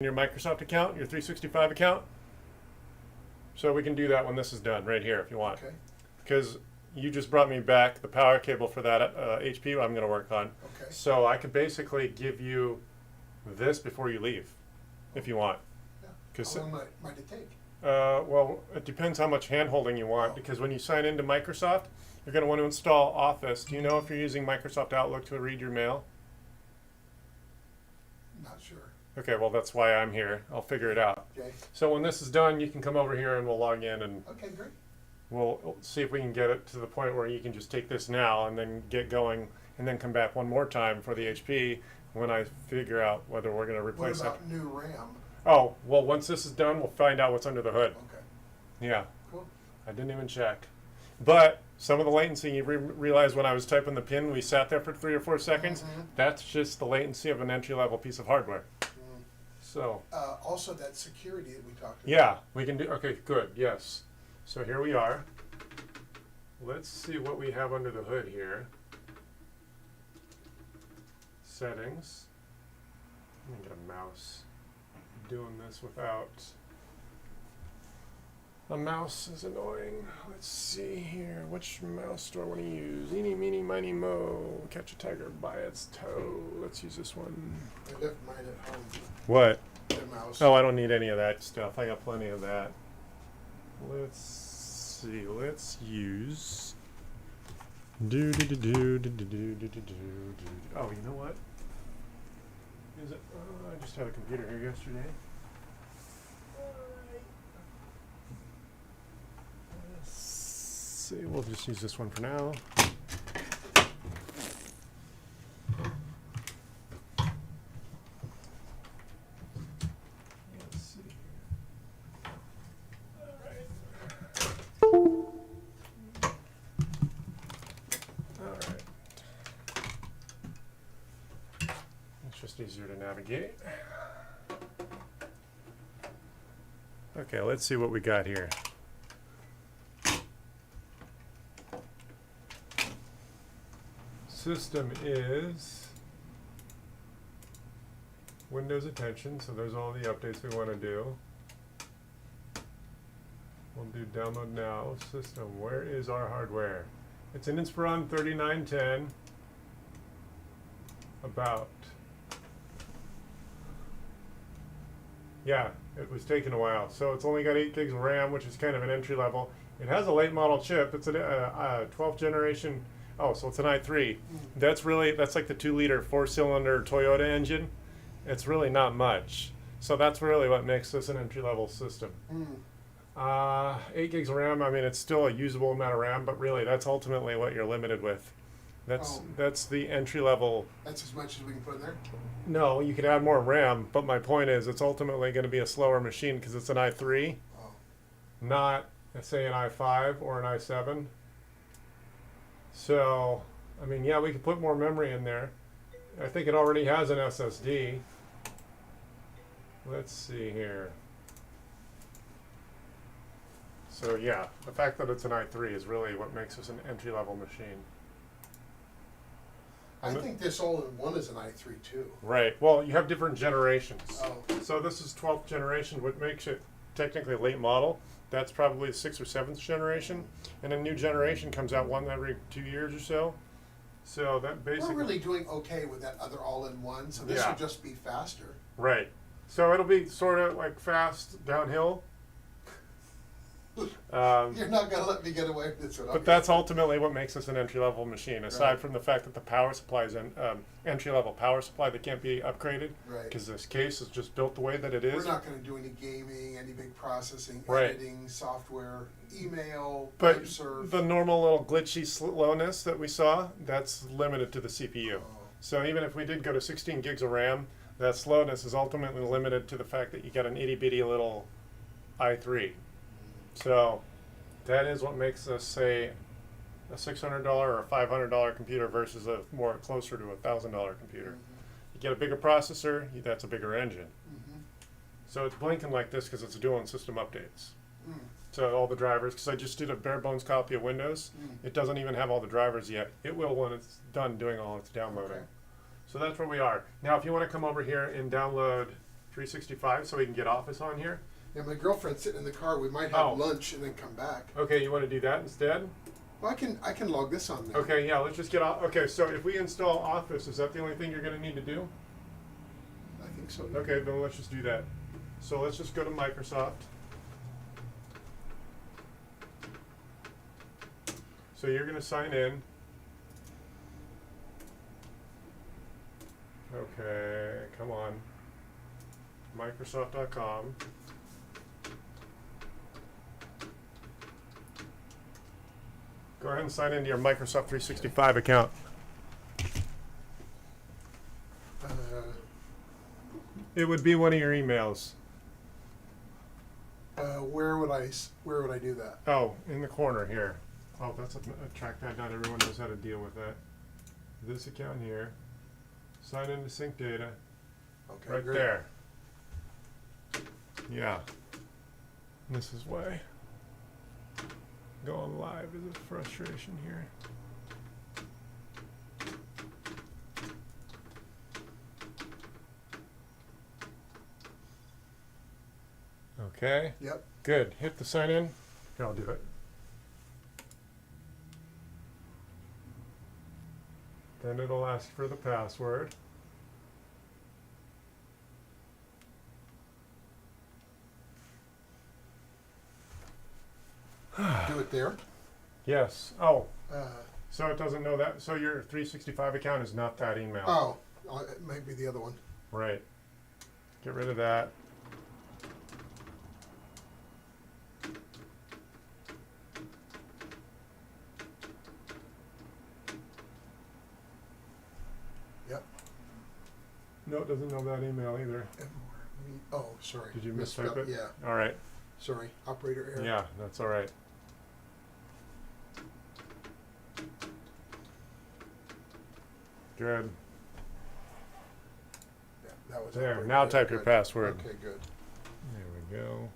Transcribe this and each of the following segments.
your Microsoft account, your 365 account. So we can do that when this is done right here if you want. Okay, Because you just brought me back the power cable for that HP I'm going to work on. okay. So I could basically give you this before you leave if you want. Yeah. 'Cause- How long might it take? Well, it depends how much hand holding you want because when you sign into Microsoft, you're going to want to install Office. Do you know if you're using Microsoft Outlook to read your mail? Not sure. Okay, well, that's why I'm here. I'll figure it out. Okay, So when this is done, you can come over here and we'll log in and okay, great. we'll see if we can get it to the point where you can just take this now and then get going and then come back one more time for the HP when I figure out whether we're going to What replace it. about new RAM? Oh, well, once this is done, we'll find out what's under the hood. Okay, Yeah, cool. I didn't even check. But some of the latency, you realize when I was typing the pin, we sat there for 3 or 4 seconds. Mhm. That's just the latency of an entry-level piece of hardware. Mm. So, Also, that security that we talked about. yeah, we can do, okay, good, yes. So here we are. Let's see what we have under the hood here. Settings. Let me get a mouse. Doing this without a mouse is annoying. Let's see here. Which mouse do I want to use? Eeny, meeny, miny, mo. Catch a tiger by its toe. Let's use this one. I left mine at home, What? the mouse. Oh, I don't need any of that stuff. I got plenty of that. Let's see. Let's use. Do do do do do do do do do do. Oh, you know what? Is it? I just had a computer here yesterday. Let's see. We'll just use this one for now. Let's see. All right. It's just easier to navigate. Okay, let's see what we got here. System is Windows Attention, so there's all the updates we want to do. We'll do download now. System, where is our hardware? It's an Inspiron 3910. About. Yeah, it was taking a while. So it's only got 8 gigs of RAM, which is kind of an entry level. It has a late model chip. It's a 12th generation. Oh, so it's an i3. That's like the 2-liter 4-cylinder Toyota engine. It's really not much. So that's really what makes this an entry level system. Mm. 8 gigs of RAM, I mean, it's still a usable amount of RAM, but really that's ultimately what you're limited with. That's the entry level. That's as much as we can put in there? No, you can add more RAM, but my point is it's ultimately going to be a slower machine because it's an i3, Oh, not, say, an i5 or an i7. So, I mean, yeah, we could put more memory in there. I think it already has an SSD. Let's see here. So yeah, the fact that it's an i3 is really what makes this an entry-level machine. I think this all-in-one is an i3 too. Right. Well, you have different generations. Oh, So this is 12th generation, what makes it technically a late model. That's probably the 6th or 7th generation. And a new generation comes out one every 2 years or so. So that basically... we're really doing okay with that other all-in-one, so this Yeah. will just be faster. Right. So it'll be sort of like fast downhill. You're not gonna let me get away with this one. But that's ultimately what makes this an entry-level machine, aside Right. from the fact that the power supply is an entry-level power supply that can't be upgraded, Right. because this case is just built the way that it We're is. not gonna do any gaming, any big processing, Right. editing, software, email, But web surf. the normal little glitchy slowness that we saw, that's limited to the CPU. Oh, So even if we did go to 16 gigs of RAM, that slowness is ultimately limited to the fact that you got an itty-bitty little i3. So that is what makes this, say, a $600 or a $500 computer versus a more closer to a $1,000 computer. You get a bigger processor, that's a bigger engine. mhm. So it's blinking like this because it's doing system updates. Mm. So all the drivers, because I just did a bare bones copy of Windows, it doesn't even have all the drivers yet. It will when it's done doing all its downloading. Okay. So that's where we are. Now if you want to come over here and download 365 so we can get Office on here? Yeah, my girlfriend's sitting in the car. We might Oh. have lunch and then come back. Okay, you want to do that instead? Well, I can log this on there. Okay, yeah, let's just get off. Okay, so if we install Office, is that the only thing you're going to need to do? I think so. Okay, then let's just do that. So let's just go to Microsoft. So you're going to sign in. Okay, come on. Microsoft.com. Go ahead and sign into your Microsoft 365 account. Uh, It would be one of your emails. where would I do that? Oh, in the corner here. Oh, that's a track that. Not everyone knows how to deal with that. This account here. Sign into sync data. Okay, Right great. there. Yeah. This is why going live is a frustration here. Okay. Yep. Good. Hit the sign in. Here, I'll do it. Then it'll ask for the password. Do it there. Yes. Oh, Uh, so it doesn't know that. So your 365 account is not that email. oh, it might be the other one. Right. Get rid of that. Yep. No, it doesn't know that email either. Oh, sorry. Did you Misspelled- mistype it? Yeah. All right. Sorry. Operator error. Yeah, that's all right. Good. Yeah, that was There. operator Now error. type your Good. password. Okay, good. There we go.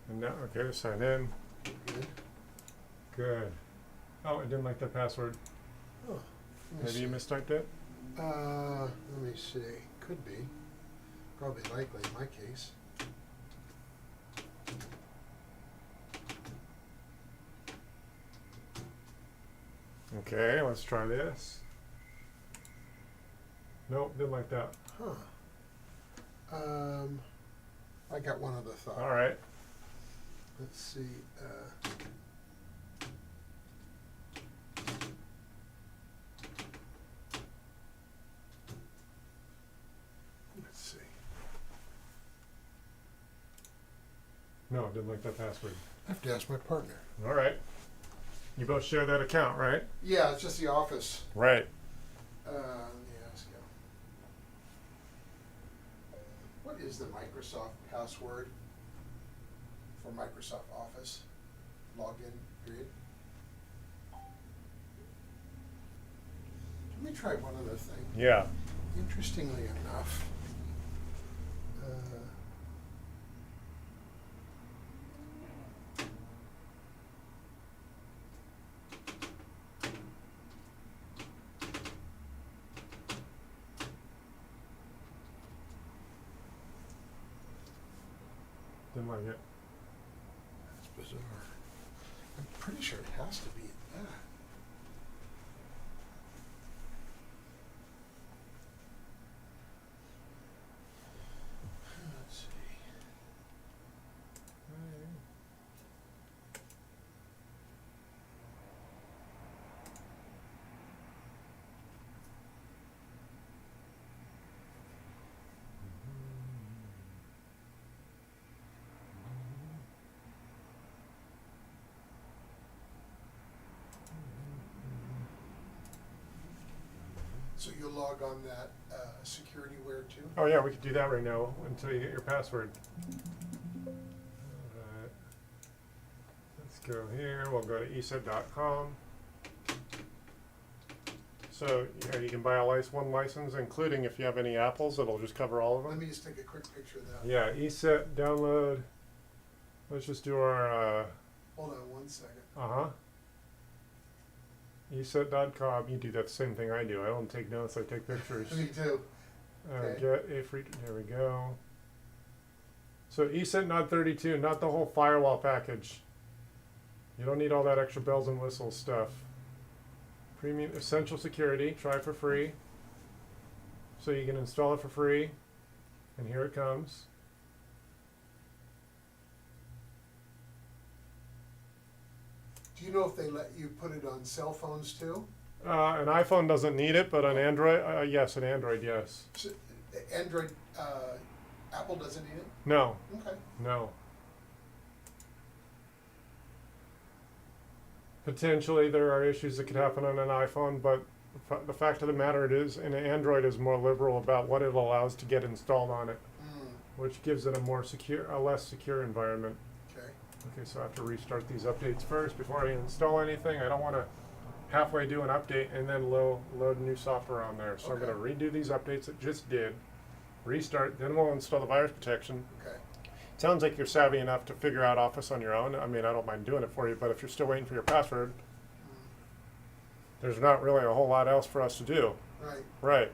And now, okay, sign in. Good. Good. Oh, it didn't like that password. Oh, let me Maybe you see. mistyped it? Let me see. Could be. Probably likely in my case. Okay, let's try this. Nope, didn't like that. Huh. I got one other thought. All right. Let's see. Let's see. No, it didn't like that password. I have to ask my partner. All right. You both share that account, right? Yeah, it's just the office. Right. Let me ask you. What is the Microsoft password for Microsoft Office? Login period. Let me try one other thing. Yeah. Interestingly enough, Didn't like it. that's bizarre. I'm pretty sure it has to be that. Let's see. So you'll log on that SecurityWare too? Oh yeah, we could do that right now until you get your password. Alright. Let's go here. We'll go to eset.com. So yeah, you can buy one license, including if you have any apples, it'll just cover all of Let them. me just take a quick picture of that. Yeah, eset download. Let's just do our Hold on one second. uh-huh. eset.com. You do that same thing I do. I don't take notes. I take pictures. Me too. Okay. Get a free. There we go. So eset not 32, not the whole firewall package. You don't need all that extra bells and whistles stuff. Premium essential security. Try for free. So you can install it for free. And here it comes. Do you know if they let you put it on cell phones too? An iPhone doesn't need it, but an Android, yes, an Android, yes. So, Android, Apple doesn't need it? No, Okay. no. Potentially there are issues that could happen on an iPhone, but the fact of the matter it is, an Android is more liberal about what it allows to get installed on it, which gives it a more secure, a less secure environment. Okay. Okay, so I have to restart these updates first before I install anything. I don't want to halfway do an update and then load new software on there. So Okay. I'm going to redo these updates that just did, restart, then we'll install the virus protection. Okay. Sounds like you're savvy enough to figure out Office on your own. I mean, I don't mind doing it for you, but if you're still waiting for your password, there's not really a whole lot else for us to do. Right. Right.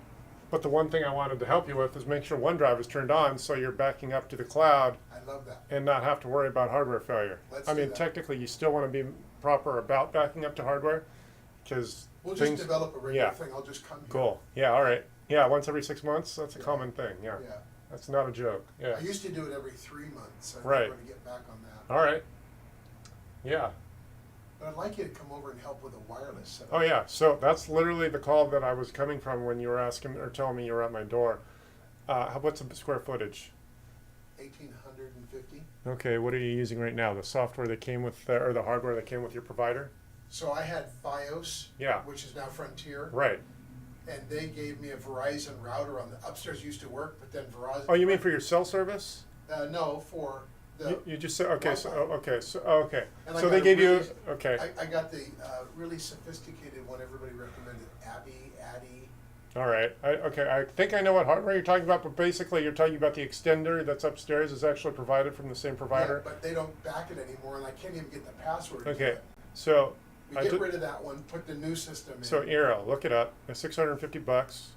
But the one thing I wanted to help you with is make sure OneDrive is turned on so you're backing up to the cloud I love that. and not have to worry about hardware failure. Let's I do mean, that. technically, you still want to be proper about backing up to hardware because We'll things. just develop a regular yeah. thing. I'll just come here. Cool. Yeah. All right. Yeah. Once every 6 months. That's a Yeah. common thing. Yeah. Yeah. That's not a joke. Yeah. I used to do it every 3 months. I'm Right. going to get back on that. All right. Yeah. But I'd like you to come over and help with a wireless setup. Oh yeah. So that's literally the call that I was coming from when you were asking or telling me you were at my door. What's the square footage? 1,850. Okay. What are you using right now? The software that came with, or the hardware that came with your provider? So I had FiOS, Yeah. which is now Frontier, Right. and they gave me a Verizon router on the upstairs. Used to work, but then Verizon. Oh, you mean for your cell service? No, for the. You just said okay. So Wi-Fi. okay. So okay. And I So got they a gave you really- okay. I got the really sophisticated one everybody recommended, Addy. All right. Okay. I think I know what hardware you're talking about, but basically you're talking about the extender that's upstairs is actually provided from the same provider. Yeah, but they don't back it anymore, and I can't even get the password. to Okay. it. So We I get did- rid of that one, put the new system in. so Eero, look it up. It's $650.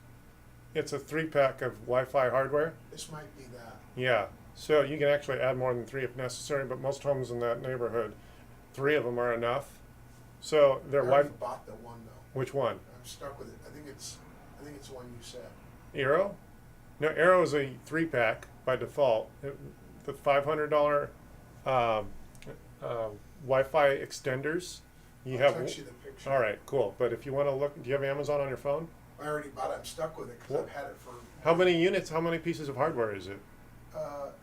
It's a 3-pack of Wi-Fi hardware. This might be that. Yeah. So you can actually add more than 3 if necessary, but most homes in that neighborhood, 3 of them are enough. So I their already Wi. bought the one though. Which one? I'm stuck with it. I think it's the one you said. Eero? No, Eero is a 3-pack by default. The $500 Wi-Fi extenders. You I'll have. text you the picture. All right, cool. But if you want to look, do you have Amazon on your phone? I already bought it. I'm stuck with it because Well, I've had it for. How many units? How many pieces of hardware is it?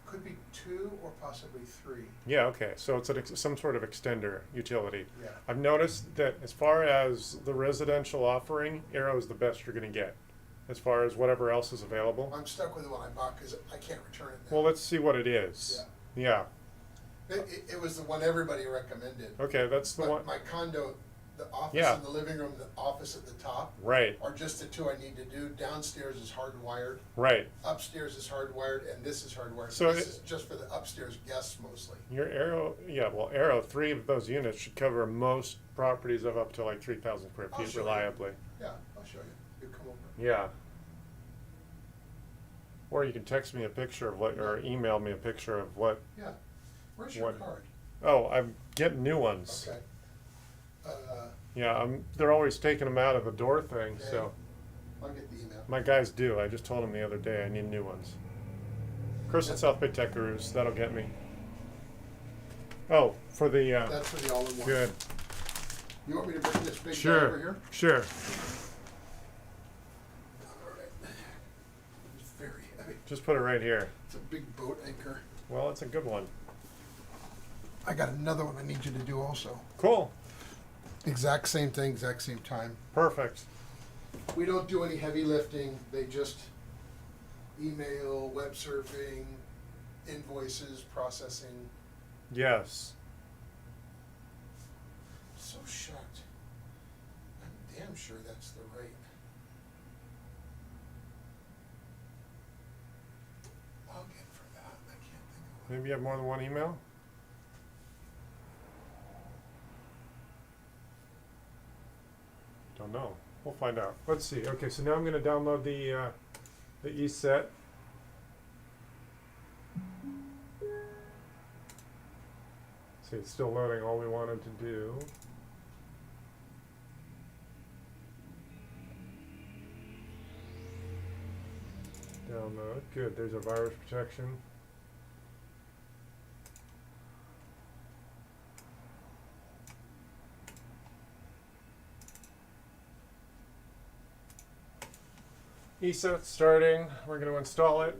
Could be 2 or possibly 3. Yeah, okay. So it's some sort of extender utility. Yeah. I've noticed that as far as the residential offering, Eero is the best you're going to get. As far as whatever else is available. I'm stuck with the one I bought because I can't return it now. Well, let's see what it is. Yeah. It was the one everybody recommended. Okay, that's the But one. my condo, the office Yeah. and the living room, the office at the top Right, are just the 2 I need to do. Downstairs is hardwired, right. upstairs is hardwired, and this is hardwired. So This it- is just for the upstairs guests mostly. Your Arrow, yeah, well, Arrow, 3 of those units should cover most properties of up to like 3,000 square I'll feet show you. reliably. Yeah, I'll show you. You come over. Yeah. Or you can text me a picture of what, or email me a picture of what. Yeah. Where's your What? card? Oh, I'm getting new ones. Okay. Yeah, they're always taking them out of the door thing, Okay. so I'll get the email. my guys do. I just told them the other day I need new ones. Chris at South Bay Tech Gurus, that'll get me. Oh, for the, That's for the all-in-one. good. You want me to bring this big guy Sure, over here? sure. All right. It's very heavy. Just put it right here. It's a big boat anchor. Well, it's a good one. I got another one I need you to do also. Cool. Exact same thing, exact same time. Perfect. We don't do any heavy lifting. They just email, web surfing, invoices, processing. Yes. So shocked. I'm damn sure that's the rate. Login for that. I can't think of it. Maybe you have more than one email? don't know. We'll find out. Let's see. Okay, so now I'm going to download the ESET. See, it's still loading all we wanted to do. Download. Good. There's our virus protection. ESET starting. We're going to install it.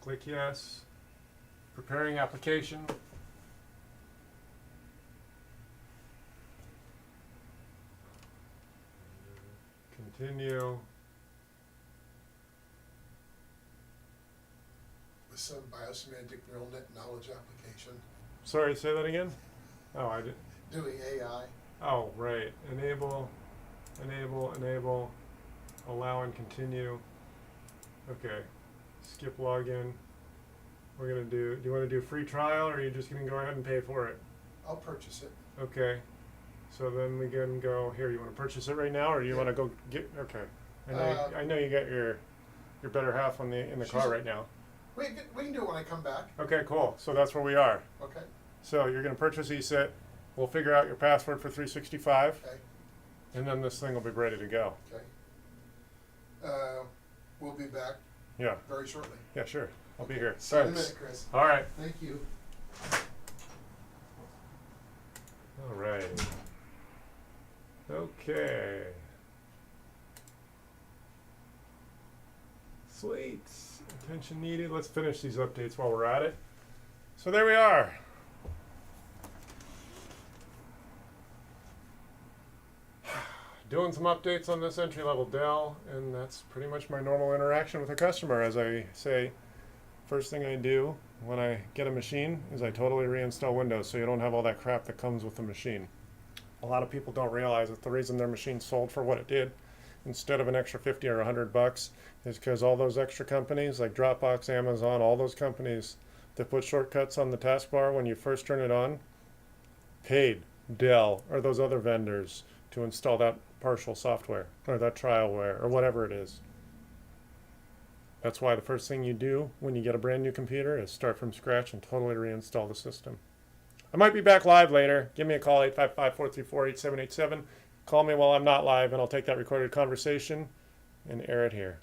Click yes. Preparing application. Continue. With some biosemantic neural net knowledge application, Sorry, say that again? Oh, I did. doing AI. Oh, right. Enable, enable, allow and continue. Okay. Skip login. We're going to do you want to do free trial, or are you just going to go ahead and pay for it? I'll purchase it. Okay. So then we can go here. You want to purchase it right now, or you Yeah. want to go get? Okay. I know you got your better half in the car She's- right now. We can do it when I come back. Okay, cool. So that's where we are. Okay. So you're going to purchase ESET. We'll figure out your password for 365, Okay. and then this thing will be ready to go. Okay. We'll be back Yeah. very shortly. Yeah, sure. I'll be here. See you in a Thanks. minute, Chris. All right. Thank you. All right. Okay. Sweet. Attention needed. Let's finish these updates while we're at it. So there we are. Doing some updates on this entry-level Dell, and that's pretty much my normal interaction with a customer. As I say, first thing I do when I get a machine is I totally reinstall Windows, so you don't have all that crap that comes with the machine. A lot of people don't realize that the reason their machine sold for what it did, instead of an extra 50 or $100, is because all those extra companies like Dropbox, Amazon, all those companies that put shortcuts on the taskbar when you first turn it on, paid Dell or those other vendors to install that partial software or that trialware or whatever it is. That's why the first thing you do when you get a brand new computer is start from scratch and totally reinstall the system. I might be back live later. Give me a call, 855-434-8787. Call me while I'm not live, and I'll take that recorded conversation and air it here.